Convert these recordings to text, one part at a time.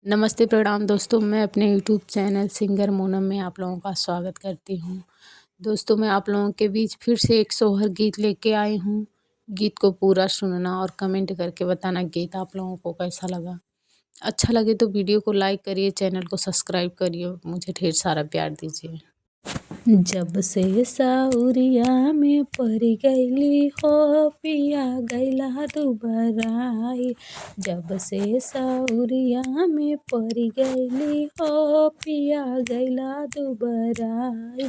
नमस्ते प्रणाम दोस्तों, मैं अपने यूट्यूब चैनल सिंगर मोनम में आप लोगों का स्वागत करती हूँ। दोस्तों, मैं आप लोगों के बीच फिर से एक सोहर गीत लेके आई हूँ। गीत को पूरा सुनना और कमेंट करके बताना गीत आप लोगों को कैसा लगा। अच्छा लगे तो वीडियो को लाइक करिए, चैनल को सब्सक्राइब करिए, मुझे ढेर सारा प्यार दीजिए। जब से साउरिया में पड़ गईली हो पिया गईला दुबराई। जब से साउरिया में पड़ गईली हो पिया गईला दुबराई।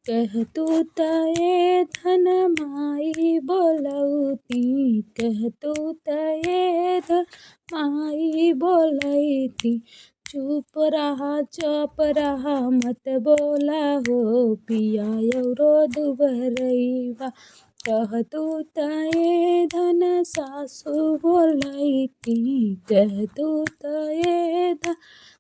कह तू तये धन माई बोलौती, कह तू तये धन माई बोलैती। चुप रहा मत बोला हो पिया औरो दुबरैबा। कह तू तये धन सासु बोलैती, कह तू तये धन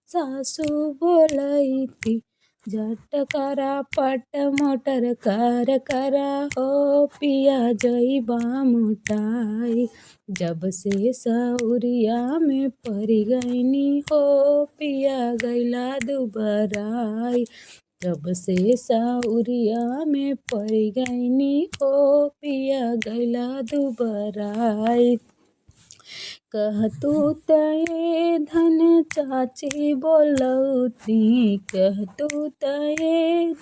सासु बोलैती। झट करा पट मोटर कर करा हो पिया जइबा मोटाई। जब से साउरिया में पड़ गईनी हो पिया गईला दुबराई। जब से साउरिया में पड़ गईनी हो पिया गईला दुबराई। कह तू तये धन चाची बोलौती, कह तू तये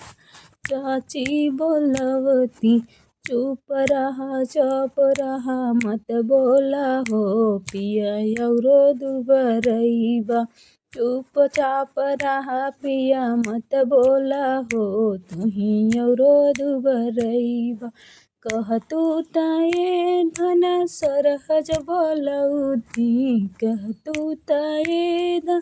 चाची बोलौती। चुप रहा मत बोला हो पिया औरो दुबरैबा। चुपचाप रहा पिया मत बोला हो तुही औरो दुबरैबा। कह तू तये धन सरहज बोलौती, कह तू तये धन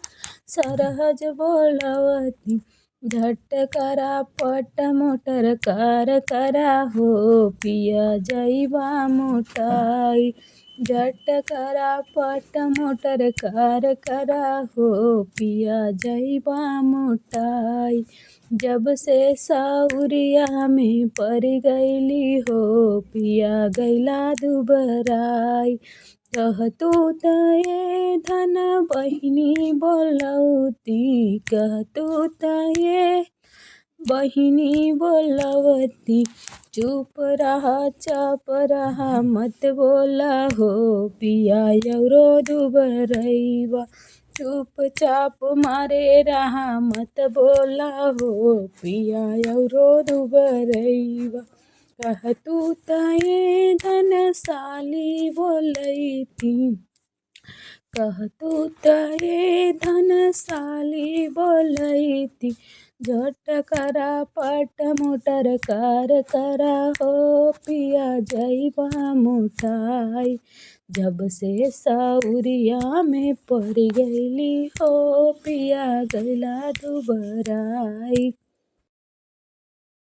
सरहज बोलौती। झट करा पट मोटर कर करा हो पिया जइबा मोटाई। झट करा पट मोटर कर करा हो पिया जइबा मोटाई। जब से साउरिया में पड़ गईली हो पिया गईला दुबराई। कह तू तये धन बहिनी बोलौती, कह तू तये बहिनी बोलवती। चुप रहा मत बोला हो पिया औरो दुबरैबा। चुपचाप मारे रहा मत बोला हो पिया औरो दुबरैबा। कह तू तये धन साली बोलैती, कह तू तये धन साली बोलैती। झट करा पट मोटर कर करा हो पिया जइबा मोटाई। जब से साउरिया में पड़ गईली हो पिया गईला दुबराई।